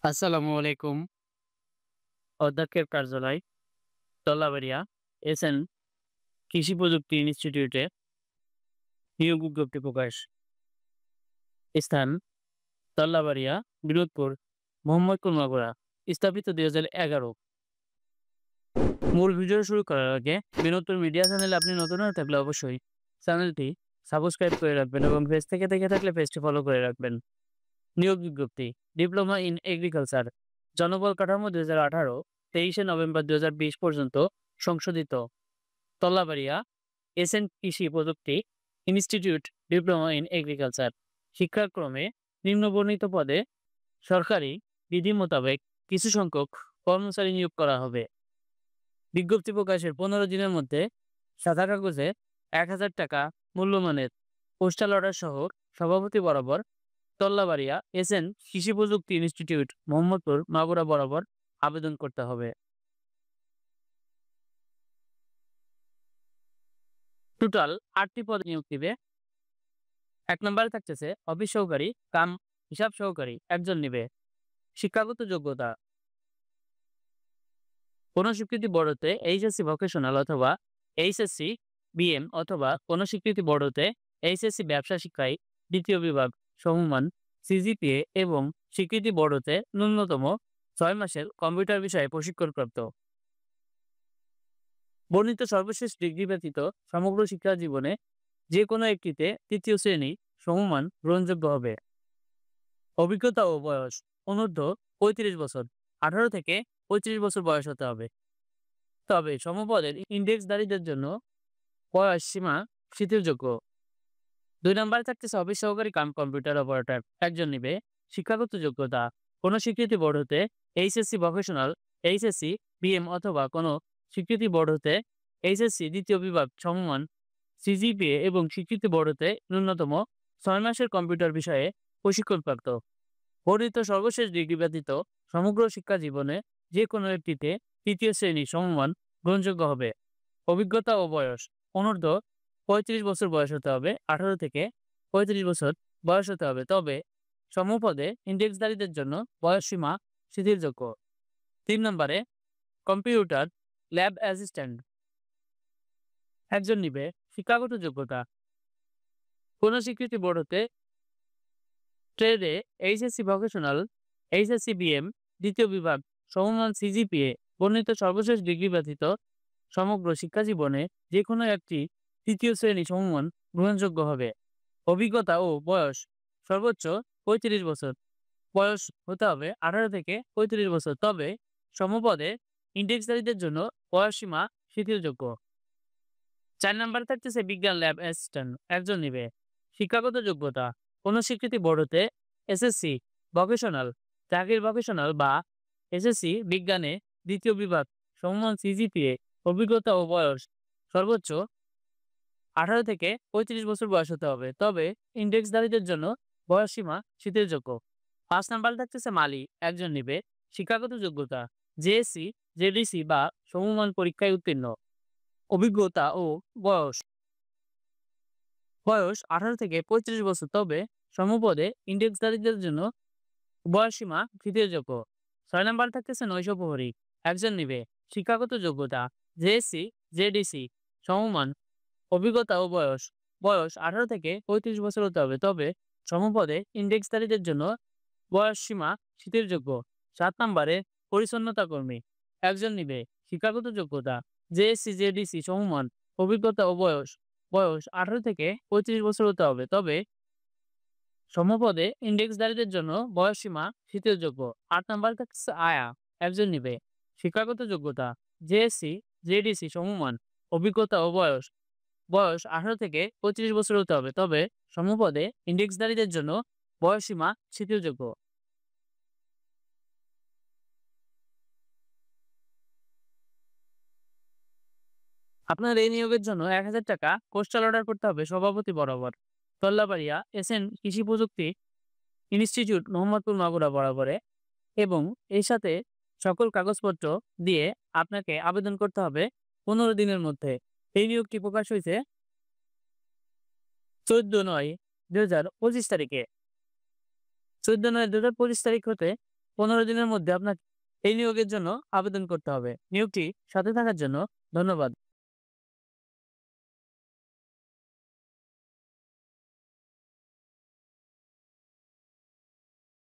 আসসালামু আলাইকুম। অধ্যক্ষের কার্যালয়, তল্লাবাড়িয়া, এসএন কৃষি প্রযুক্তি ইনস্টিটিউটে নিয়োগ বিজ্ঞপ্তি প্রকাশ। স্থান: তল্লাবাড়িয়া, বিনোদপুর, মোহাম্মদপুর, মাগুরা। স্থাপিত ২০১১। মূল ভিডিও শুরু করার আগে বিনোদপুর মিডিয়া চ্যানেলে আপনি নতুন হয়ে থাকলে অবশ্যই চ্যানেলটি সাবস্ক্রাইব করে রাখবেন এবং পেজ থেকে দেখে থাকলে পেজটি ফলো করে রাখবেন। নিয়োগ বিজ্ঞপ্তি: ডিপ্লোমা ইন এগ্রিকালচার, জনবল কাঠামো ২০১৮, ২৩শে নভেম্বর ২০২০ পর্যন্ত সংশোধিত। তল্লাবাড়িয়া, এসএন কৃষি প্রযুক্তি ইনস্টিটিউট, ডিপ্লোমা ইন এগ্রিকালচার। শিক্ষাক্রমে নিম্নবর্ণিত পদে সরকারি বিধি মোতাবেক কিছু সংখ্যক কর্মচারী নিয়োগ করা হবে। বিজ্ঞপ্তি প্রকাশের ১৫ দিনের মধ্যে সাদা কাগজে ১,০০০ টাকা মূল্যমানের পোস্টাল অর্ডার সহ সভাপতি বরাবর তল্লাবাড়িয়া এসএন কৃষি প্রযুক্তি ইনস্টিটিউট, মোহাম্মদপুর, মাগুরা বরাবর আবেদন করতে হবে। টোটাল ৮টি পদে নিয়োগ দিবে। ১ নম্বরে থাকতেছে অফিস সহকারী কাম হিসাব সহকারী, একজন নিবে। শিক্ষাগত যোগ্যতা: কোন স্বীকৃতি বোর্ডতে এইচএসসি ভোকেশনাল অথবা এইচএসসি বিএম অথবা কোন স্বীকৃতি বোর্ডতে এইচএসসি ব্যবসা শিক্ষায় দ্বিতীয় বিভাগ সমমান সিজিপিএ এবং স্বীকৃতি বোর্ডতে ন্যূনতম ৬ মাসের কম্পিউটার বিষয়ে প্রশিক্ষণপ্রাপ্ত। বর্ণিত সর্বশেষ ডিগ্রি ব্যতীত সমগ্র শিক্ষা জীবনে যে কোনো একটিতে তৃতীয় শ্রেণী সমমান গ্রহণযোগ্য হবে। অভিজ্ঞতা ও বয়স: অনূর্ধ্ব ৩৫ বছর, ১৮ থেকে ৩৫ বছর বয়স হতে হবে। তবে সমপদের ইন্ডেক্সধারীদের জন্য বয়স সীমা শিথিলযোগ্য। ২ নম্বরে থাকতেছে অফিস সহকারী কাম কম্পিউটার অপারেটর, একজন নিবে। শিক্ষাগত যোগ্যতা: কোন স্বীকৃতি বোর্ড হতে এইচএসসি ভোকেশনাল, এইচএসসি বিএম অথবা কোন স্বীকৃতি বোর্ড হতে এইচএসসি দ্বিতীয় বিভাগ সমমান সিজিপিএ এবং স্বীকৃতি বোর্ড হতে ন্যূনতম ৬ মাসের কম্পিউটার বিষয়ে প্রশিক্ষণপ্রাপ্ত। বর্ণিত সর্বশেষ ডিগ্রি ব্যতীত সমগ্র শিক্ষা জীবনে যে কোনো একটিতে তৃতীয় শ্রেণী সমমান গ্রহণযোগ্য হবে। অভিজ্ঞতা ও বয়স: অনূর্ধ্ব ৩৫ বছর বয়স হতে হবে, ১৮ থেকে ৩৫ বছর বয়স হতে হবে। তবে সমপদে ইন্ডেক্সধারীদের জন্য বয়সসীমা শিথিলযোগ্য। ৩ নম্বরে কম্পিউটার ল্যাব অ্যাসিস্ট্যান্ট, একজন নিবে। শিক্ষাগত যোগ্যতা: কোন স্বীকৃতি বোর্ড হতে ট্রেডে এইচএসসি ভোকেশনাল, এইচএসসি বিএম দ্বিতীয় বিভাগ সমমান সিজিপিএ। বর্ণিত সর্বশেষ ডিগ্রি ব্যতীত সমগ্র শিক্ষা জীবনে যে কোনো একটি তৃতীয় শ্রেণী সমমান গ্রহণযোগ্য হবে। অভিজ্ঞতা ও বয়স: সর্বোচ্চ ৩৫ বছর বয়স হতে হবে, ১৮ থেকে ৩৫ বছর। তবে সমপদে ইন্ডেক্সধারীদের জন্য বয়সসীমা শিথিলযোগ্য। ৪ নম্বরে থাকতেছে বিজ্ঞান ল্যাব অ্যাসিস্ট্যান্ট, একজন নিবে। শিক্ষাগত যোগ্যতা: কোন স্বীকৃতি বোর্ড হতে এসএসসি ভোকেশনাল, চাকরির ভোকেশনাল বা এসএসসি বিজ্ঞানে দ্বিতীয় বিভাগ সমমান সিজিপিএ। অভিজ্ঞতা ও বয়স: সর্বোচ্চ ১৮ থেকে ৩৫ বছর বয়স হতে হবে। তবে ইন্ডেক্সধারীদের জন্য বয়সসীমা শিথিলযোগ্য। ৫ নম্বরে থাকতেছে মালি, একজন নিবে। শিক্ষাগত যোগ্যতা: জেএসসি, জেডিসি বা সমমান পরীক্ষায় উত্তীর্ণ। অভিজ্ঞতা ও বয়স: ১৮ থেকে ৩৫ বছর। তবে সমপদে ইন্ডেক্সধারীদের জন্য বয়সসীমা শিথিলযোগ্য। ৬ নম্বরে থাকতেছে নৈশ প্রহরী, একজন নিবে। শিক্ষাগত যোগ্যতা: জেএসসি, জেডিসি সমমান। অভিজ্ঞতা ও বয়স ১৮ থেকে ৩৫ বছর হতে হবে। তবে সমপদে ইন্ডেক্সধারীদের জন্য বয়সসীমা শিথিলযোগ্য। ৭ নম্বরে পরিচ্ছন্নতা কর্মী, একজন নিবে। শিক্ষাগত যোগ্যতা: জেএসসি, জেডিসি সমমান। অভিজ্ঞতা ও বয়স ১৮ থেকে ৩৫ বছর হতে হবে। তবে সমপদে ইন্ডেক্সধারীদের জন্য বয়সসীমা শিথিলযোগ্য। ৮ নম্বরে থাকছে আয়া, একজন নিবে। শিক্ষাগত যোগ্যতা: জেএসসি, জেডিসি সমমান। অভিজ্ঞতা ও বয়স ১৮ থেকে ৩৫ বছর হতে হবে। তবে সমপদে ইন্ডেক্সধারীদের জন্য বয়সসীমা শিথিলযোগ্য। আপনার এই নিয়োগের জন্য ১,০০০ টাকা পোস্টাল অর্ডার করতে হবে সভাপতি বরাবর, তল্লাবাড়িয়া এসএন কৃষি প্রযুক্তি ইনস্টিটিউট, মোহাম্মদপুর, মাগুরা বরাবরে। এবং এর সাথে সকল কাগজপত্র দিয়ে আপনাকে আবেদন করতে হবে ১৫ দিনের মধ্যে। এই নিয়োগটি প্রকাশ হয়েছে ১৪/৯/২০২৫ তারিখে। ১৪/৯/২০২৫ তারিখ হতে 15 দিনের মধ্যে আপনাকে এই নিয়োগের জন্য আবেদন করতে হবে। নিয়োগটি সাথে থাকার জন্য ধন্যবাদ।